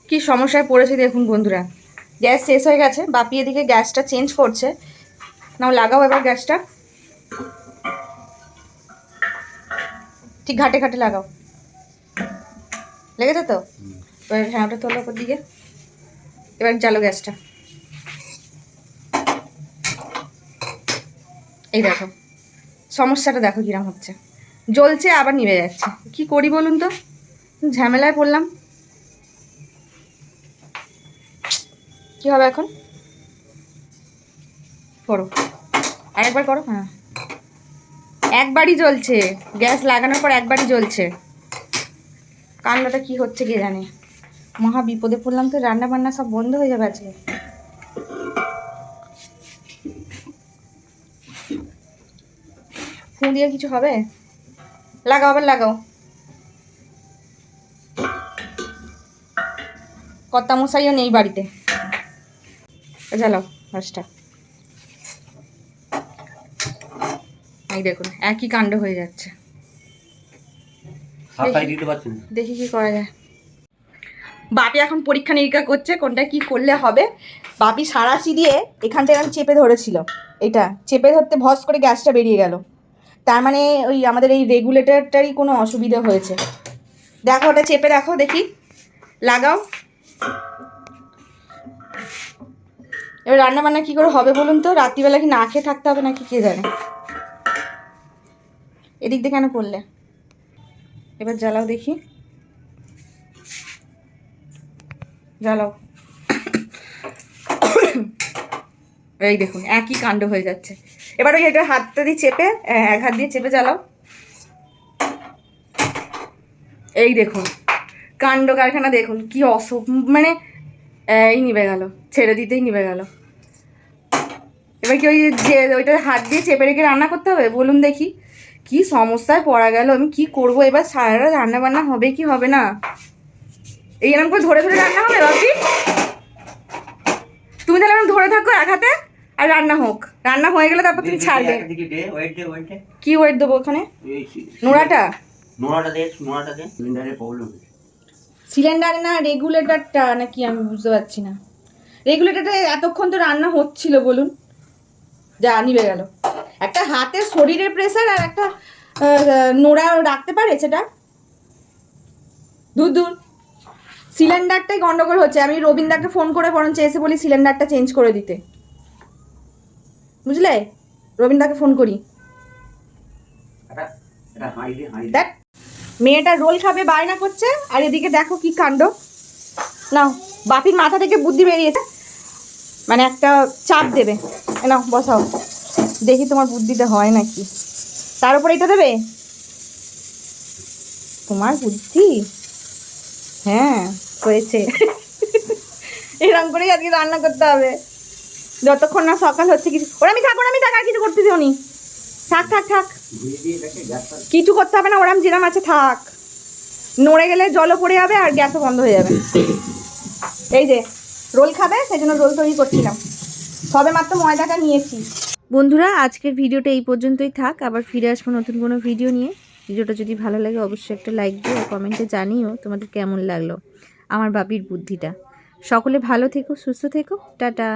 কি সমস্যায় পড়েছে দেখুন বন্ধুরা। গ্যাস শেষ হয়ে গেছে, বাপি এদিকে গ্যাসটা চেঞ্জ করছে। নাও লাগাও এবার গ্যাসটা, ঠিক ঘাটে ঘাটে লাগাও। লেগেছে তো? এবার হ্যাঁ ওটা তোলো ওপর দিকে। এবার জ্বালো গ্যাসটা। এই দেখো সমস্যাটা, দেখো কিরম হচ্ছে, জ্বলছে আবার নিভে যাচ্ছে। কি করি বলুন তো, ঝামেলায় পড়লাম। কি হবে এখন? করো আরেকবার করো। হ্যাঁ একবারই জ্বলছে, গ্যাস লাগানোর পর একবারই জ্বলছে। কান্নাটা কি হচ্ছে কে জানে। মহা বিপদে পড়লাম তো, রান্না বান্না সব বন্ধ হয়ে যাবে আজকে। ফুঁ দিয়ে কিছু হবে? লাগাও আবার লাগাও। কর্তা মশাইও নেই বাড়িতে। জ্বালাও গ্যাসটা। এই দেখুন একই কাণ্ড হয়ে যাচ্ছে। দেখি কি করা যায়। বাপি এখন পরীক্ষা নিরীক্ষা করছে কোনটা কি করলে হবে। বাপি সারাশি দিয়ে এখানটা এখন চেপে ধরেছিল, এটা চেপে ধরতে ভস করে গ্যাসটা বেরিয়ে গেল। তার মানে ওই আমাদের এই রেগুলেটরটারই কোনো অসুবিধা হয়েছে। দেখো ওটা চেপে দেখো, দেখি লাগাও। এবার রান্না বান্না কী করে হবে বলুন তো? রাত্রিবেলা কি না খেয়ে থাকতে হবে নাকি কে জানে। এদিক দিয়ে কেন করলে? এবার জ্বালাও দেখি, জ্বালাও। এই দেখুন একই কাণ্ড হয়ে যাচ্ছে। এবার ওই এটা হাতটা দিয়ে চেপে, এক হাত দিয়ে চেপে জ্বালাও। এই দেখুন কাণ্ড কারখানা, দেখুন কি মানে এই নিভে গেল, ছেড়ে দিতেই নিভে গেল। এবার কি ওই যে ওইটা হাত দিয়ে চেপে রেখে রান্না করতে হবে বলুন দেখি? কি সমস্যায় পড়া গেল, আমি কি করব এবার? সারা রাত রান্না বান্না হবে কি হবে না? এই এরকম করে ধরে ধরে রান্না হবে বাপি? তুমি তাহলে এরকম ধরে থাকো এক হাতে, আর রান্না হোক। রান্না হয়ে গেলে তারপর তুমি ছাড়বে। কি ওয়েট দেবো ওখানে? নোড়াটা সিলিন্ডারে না রেগুলেটরটা নাকি আমি বুঝতে পারছি না। রেগুলেটরটা এতক্ষণ তো রান্না হচ্ছিল বলুন, যা নিভে গেল। একটা হাতে শরীরের প্রেসার আর একটা নোড়া রাখতে পারে সেটা? দূর দূর, সিলিন্ডারটাই গন্ডগোল হচ্ছে। আমি রবীন্দাকে ফোন করে বরঞ্চ এসে বলি সিলিন্ডারটা চেঞ্জ করে দিতে, বুঝলে? রবীন্দাকে ফোন করি। দেখ মেয়েটা রোল খাবে বায়না করছে, আর এদিকে দেখো কি কাণ্ড। নাও বাপির মাথা থেকে বুদ্ধি বেরিয়েছে, মানে একটা চাপ দেবে। নাও বসাও, দেখি তোমার বুদ্ধিতে হয় নাকি। তার উপরে এটা দেবে তোমার বুদ্ধি। হ্যাঁ হয়েছে। এরকম করেই আজকে রান্না করতে হবে যতক্ষণ না সকাল হচ্ছে। কিছু ওরামি থাক, ওরামি থাক, আর কিছু করতে দিও নি। থাক থাক থাক, কিছু করতে হবে না। ওরাম জিরাম আছে থাক। নড়ে গেলে জলও পড়ে যাবে আর গ্যাসও বন্ধ হয়ে যাবে। এই যে রোল খাবে সেই জন্য রোল তৈরি করছিলাম, সবে মাত্র ময়দাটা নিয়েছি। বন্ধুরা আজকের ভিডিওটা এই পর্যন্তই থাক, আবার ফিরে আসবো নতুন কোনো ভিডিও নিয়ে। ভিডিওটা যদি ভালো লাগে অবশ্যই একটা লাইক দিও, আর কমেন্টে জানিও তোমাদের কেমন লাগলো আমার বাপির বুদ্ধিটা। সকলে ভালো থেকো, সুস্থ থেকো, টাটা।